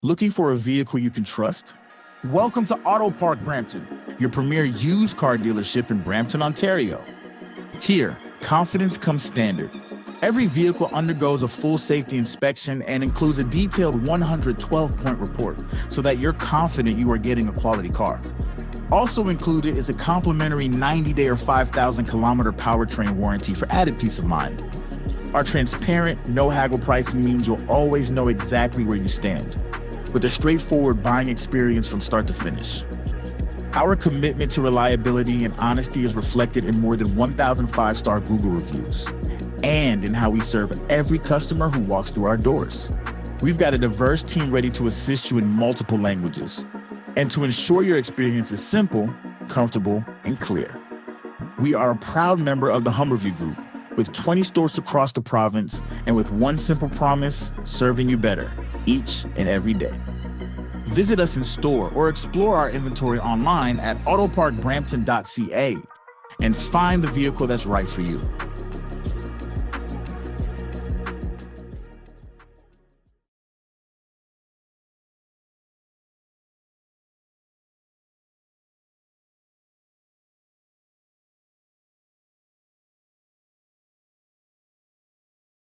Looking for a vehicle you can trust? Welcome to AutoPark Brampton, your premier used car dealership in Brampton, Ontario. Here, confidence comes standard. Every vehicle undergoes a full safety inspection and includes a detailed 112-point report so that you're confident you are getting a quality car. Also included is a complimentary 90-day or 5,000-kilometer powertrain warranty for added peace of mind. Our transparent, no-haggle pricing means you'll always know exactly where you stand, with a straightforward buying experience from start to finish. Our commitment to reliability and honesty is reflected in more than 1,000 five-star Google reviews, and in how we serve every customer who walks through our doors. We've got a diverse team ready to assist you in multiple languages, and to ensure your experience is simple, comfortable, and clear. We are a proud member of the Rearview Group, with 20 stores across the province, and with one simple promise, serving you better each and every day. Visit us in store or explore our inventory online at autoparkbrampton.ca and find the vehicle that's right for you.